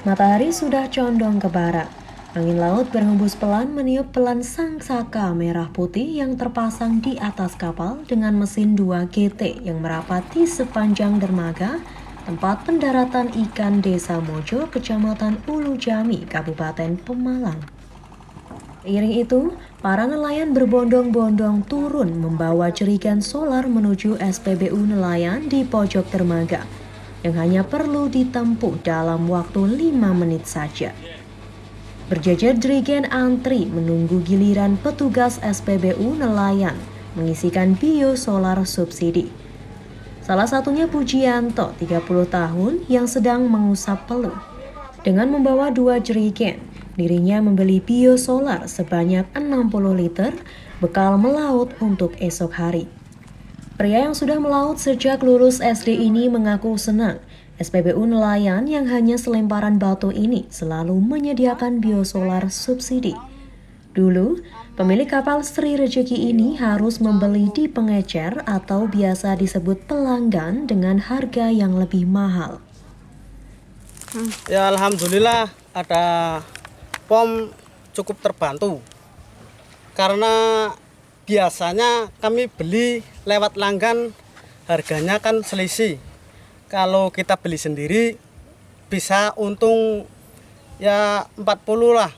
Matahari sudah condong ke barat. Angin laut berhembus pelan meniup pelan sang saka merah putih yang terpasang di atas kapal dengan mesin 2 GT yang merapat di sepanjang dermaga tempat pendaratan ikan Desa Mojo, Kecamatan Ulu Jami, Kabupaten Pemalang. Seiring itu, para nelayan berbondong-bondong turun membawa jerigen solar menuju SPBU nelayan di pojok dermaga yang hanya perlu ditempuh dalam waktu 5 menit saja. Berjejer jerigen antri menunggu giliran petugas SPBU nelayan mengisikan biosolar subsidi. Salah satunya Pujianto, 30 tahun, yang sedang mengusap peluh. Dengan membawa 2 jerigen, dirinya membeli biosolar sebanyak 60 liter bekal melaut untuk esok hari. Pria yang sudah melaut sejak lulus SD ini mengaku senang. SPBU nelayan yang hanya selemparan batu ini selalu menyediakan biosolar subsidi. Dulu, pemilik kapal Sri Rejeki ini harus membeli di pengecer atau biasa disebut pelanggan dengan harga yang lebih mahal. Ya alhamdulillah ada POM cukup terbantu. Karena biasanya kami beli lewat langgan harganya kan selisih. Kalau kita beli sendiri bisa untung ya 40 lah.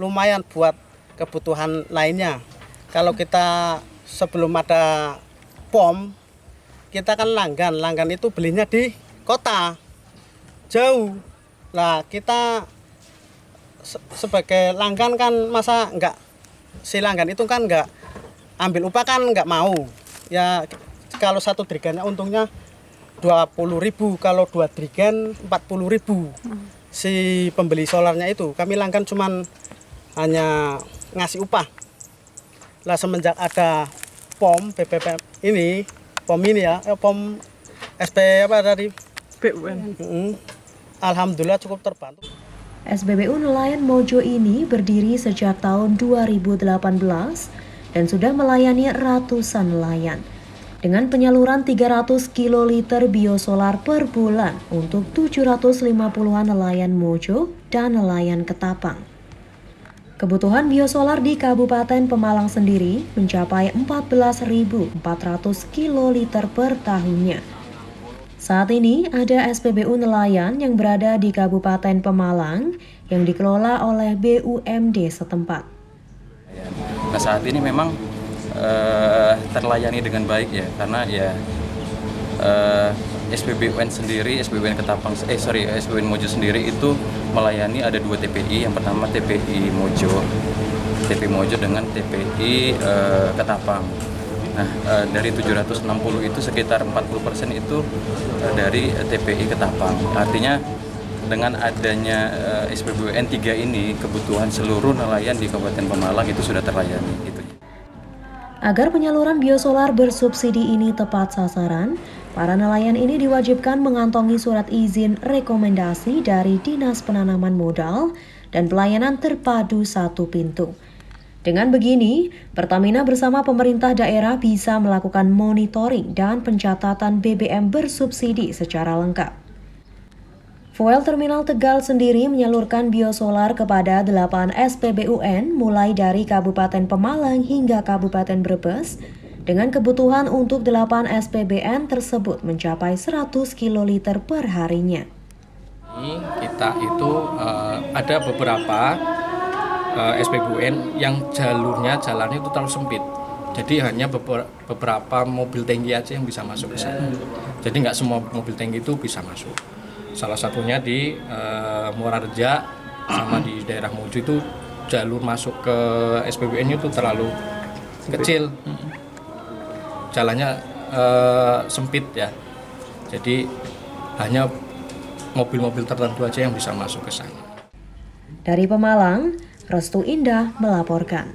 Lumayan buat kebutuhan lainnya. Kalau kita sebelum ada POM, kita kan langgan itu belinya di kota. Jauh. Lah kita sebagai langgan kan masa enggak, si langgan itu kan enggak ambil upah kan enggak mau. Ya kalau satu drigannya untungnya 20.000, kalau 2 drigan 40.000. Si pembeli solarnya itu, kami langgan cuman hanya ngasih upah. Lah semenjak ada POM BPPM ini, POM ini ya, POM SP apa tadi? BUN. Alhamdulillah cukup terbantu. SPBU Nelayan Mojo ini berdiri sejak tahun 2018 dan sudah melayani ratusan nelayan dengan penyaluran 300 kiloliter biosolar per bulan untuk 750-an nelayan Mojo dan nelayan Ketapang. Kebutuhan biosolar di Kabupaten Pemalang sendiri mencapai 14.400 kiloliter per tahunnya. Saat ini ada SPBU nelayan yang berada di Kabupaten Pemalang yang dikelola oleh BUMD setempat. Nah saat ini memang terlayani dengan baik ya, karena ya SPBUN sendiri, SPBUN Mojo sendiri itu melayani ada 2 TPI. Yang pertama TPI Mojo dengan TPI Ketapang. Nah, dari 760 itu sekitar 40% itu dari TPI Ketapang. Artinya dengan adanya SPBUN 3 ini, kebutuhan seluruh nelayan di Kabupaten Pemalang itu sudah terlayani. Gitu. Agar penyaluran biosolar bersubsidi ini tepat sasaran, para nelayan ini diwajibkan mengantongi surat izin rekomendasi dari Dinas Penanaman Modal dan Pelayanan Terpadu Satu Pintu. Dengan begini, Pertamina bersama pemerintah daerah bisa melakukan monitoring dan pencatatan BBM bersubsidi secara lengkap. Fuel Terminal Tegal sendiri menyalurkan biosolar kepada 8 SPBUN mulai dari Kabupaten Pemalang hingga Kabupaten Brebes dengan kebutuhan untuk 8 SPBN tersebut mencapai 100 kiloliter per harinya. Kita itu ada beberapa SPBUN yang jalannya itu terlalu sempit. Jadi hanya beberapa mobil tangki aja yang bisa masuk ke sana. Jadi nggak semua mobil tangki itu bisa masuk. Salah satunya di Muarareja sama di daerah Mojo itu jalur masuk ke SPBUN itu terlalu kecil. Jalannya sempit ya. Jadi hanya mobil-mobil tertentu aja yang bisa masuk ke sana. Dari Pemalang, Restu Indah melaporkan.